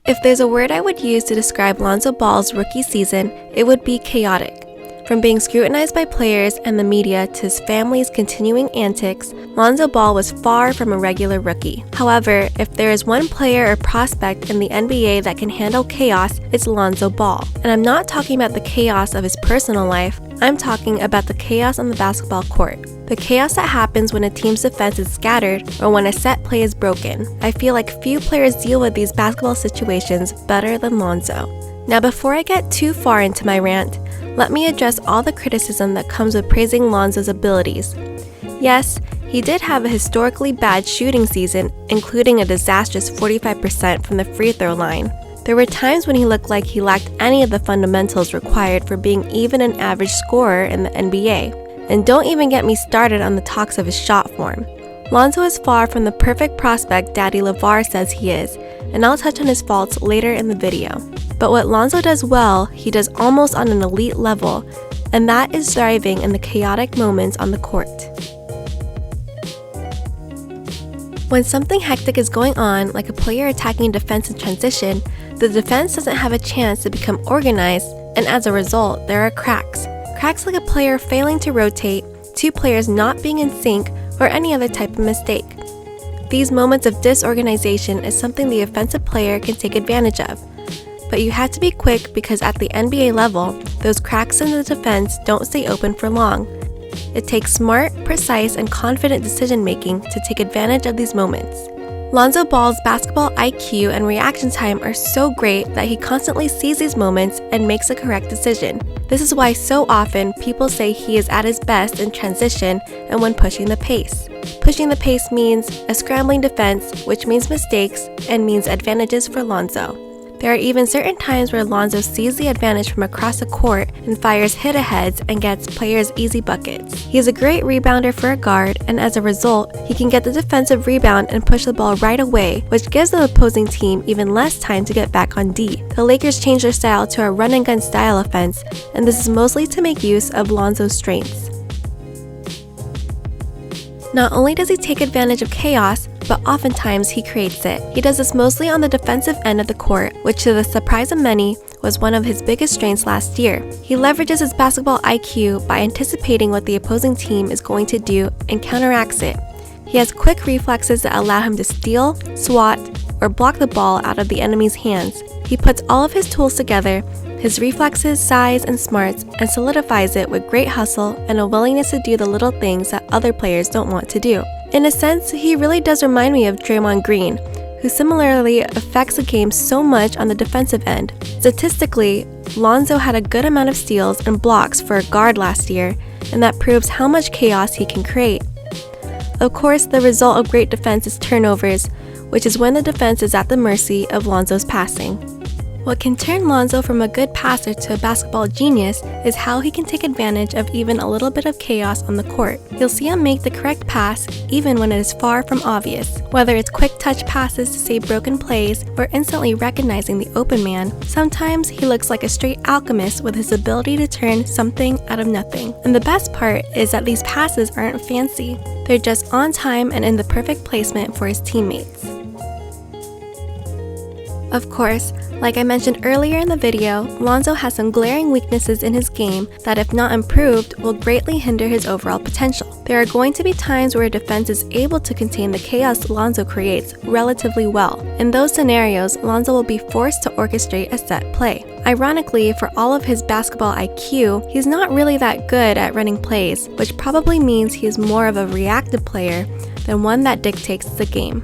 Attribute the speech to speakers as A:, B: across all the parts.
A: If there's a word I would use to describe Lonzo Ball's rookie season, it would be chaotic. From being scrutinized by players and the media to his family's continuing antics, Lonzo Ball was far from a regular rookie. However, if there is one player or prospect in the NBA that can handle chaos, it's Lonzo Ball. And I'm not talking about the chaos of his personal life, I'm talking about the chaos on the basketball court. The chaos that happens when a team's defense is scattered or when a set play is broken. I feel like few players deal with these basketball situations better than Lonzo. Now before I get too far into my rant, let me address all the criticism that comes with praising Lonzo's abilities. Yes, he did have a historically bad shooting season, including a disastrous 45% from the free throw line. There were times when he looked like he lacked any of the fundamentals required for being even an average scorer in the NBA. And don't even get me started on the talks of his shot form. Lonzo is far from the perfect prospect Daddy LeVar says he is, and I'll touch on his faults later in the video. But what Lonzo does well, he does almost on an elite level, and that is thriving in the chaotic moments on the court. When something hectic is going on, like a player attacking defense in transition, the defense doesn't have a chance to become organized, and as a result, there are cracks. Cracks like a player failing to rotate, two players not being in sync, or any other type of mistake. These moments of disorganization is something the offensive player can take advantage of. But you have to be quick because at the NBA level, those cracks in the defense don't stay open for long. It takes smart, precise, and confident decision-making to take advantage of these moments. Lonzo Ball's basketball IQ and reaction time are so great that he constantly sees these moments and makes a correct decision. This is why so often people say he is at his best in transition and when pushing the pace. Pushing the pace means a scrambling defense, which means mistakes and means advantages for Lonzo. There are even certain times where Lonzo sees the advantage from across the court and fires hit-aheads and gets players easy buckets. He is a great rebounder for a guard, and as a result, he can get the defensive rebound and push the ball right away, which gives the opposing team even less time to get back on D. The Lakers changed their style to a run-and-gun style offense, and this is mostly to make use of Lonzo's strengths. Not only does he take advantage of chaos, but oftentimes he creates it. He does this mostly on the defensive end of the court, which to the surprise of many, was one of his biggest strengths last year. He leverages his basketball IQ by anticipating what the opposing team is going to do and counteracts it. He has quick reflexes that allow him to steal, swat, or block the ball out of the enemy's hands. He puts all of his tools together, his reflexes, size, and smarts, and solidifies it with great hustle and a willingness to do the little things that other players don't want to do. In a sense, he really does remind me of Draymond Green, who similarly affects the game so much on the defensive end. Statistically, Lonzo had a good amount of steals and blocks for a guard last year, and that proves how much chaos he can create. Of course, the result of great defense is turnovers, which is when the defense is at the mercy of Lonzo's passing. What can turn Lonzo from a good passer to a basketball genius is how he can take advantage of even a little bit of chaos on the court. You'll see him make the correct pass even when it is far from obvious. Whether it's quick touch passes to save broken plays or instantly recognizing the open man, sometimes he looks like a straight alchemist with his ability to turn something out of nothing. And the best part is that these passes aren't fancy. They're just on time and in the perfect placement for his teammates. Of course, like I mentioned earlier in the video, Lonzo has some glaring weaknesses in his game that if not improved will greatly hinder his overall potential. There are going to be times where a defense is able to contain the chaos Lonzo creates relatively well. In those scenarios, Lonzo will be forced to orchestrate a set play. Ironically, for all of his basketball IQ, he's not really that good at running plays, which probably means he is more of a reactive player than one that dictates the game.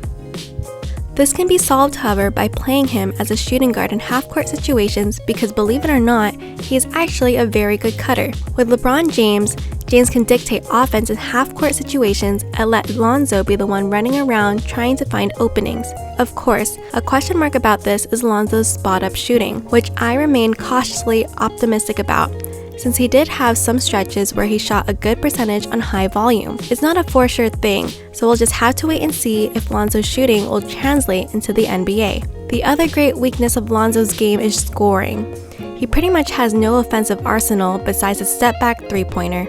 A: This can be solved, however, by playing him as a shooting guard in half-court situations because, believe it or not, he is actually a very good cutter. With LeBron James can dictate offense in half-court situations and let Lonzo be the one running around trying to find openings. Of course, a question mark about this is Lonzo's spot-up shooting, which I remain cautiously optimistic about, since he did have some stretches where he shot a good percentage on high volume. It's not a for sure thing, so we'll just have to wait and see if Lonzo's shooting will translate into the NBA. The other great weakness of Lonzo's game is scoring. He pretty much has no offensive arsenal besides a step-back three-pointer.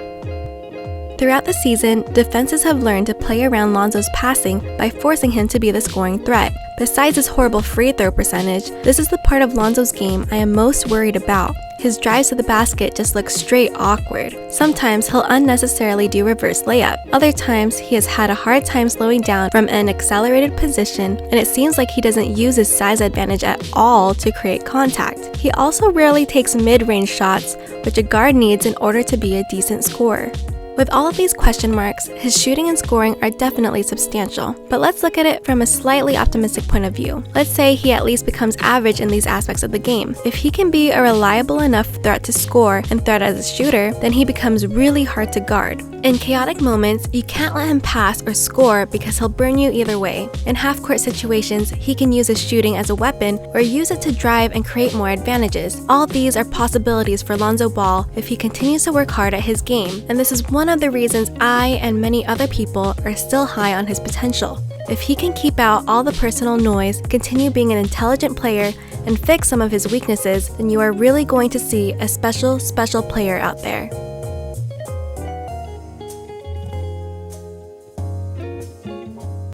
A: Throughout the season, defenses have learned to play around Lonzo's passing by forcing him to be the scoring threat. Besides his horrible free throw percentage, this is the part of Lonzo's game I am most worried about. His drives to the basket just look straight awkward. Sometimes he'll unnecessarily do reverse layup. Other times he has had a hard time slowing down from an accelerated position, and it seems like he doesn't use his size advantage at all to create contact. He also rarely takes mid-range shots, which a guard needs in order to be a decent scorer. With all of these question marks, his shooting and scoring are definitely substantial. But let's look at it from a slightly optimistic point of view. Let's say he at least becomes average in these aspects of the game. If he can be a reliable enough threat to score and threat as a shooter, then he becomes really hard to guard. In chaotic moments, you can't let him pass or score because he'll burn you either way. In half-court situations, he can use his shooting as a weapon or use it to drive and create more advantages. All these are possibilities for Lonzo Ball if he continues to work hard at his game, and this is one of the reasons I and many other people are still high on his potential. If he can keep out all the personal noise, continue being an intelligent player, and fix some of his weaknesses, then you are really going to see a special player out there.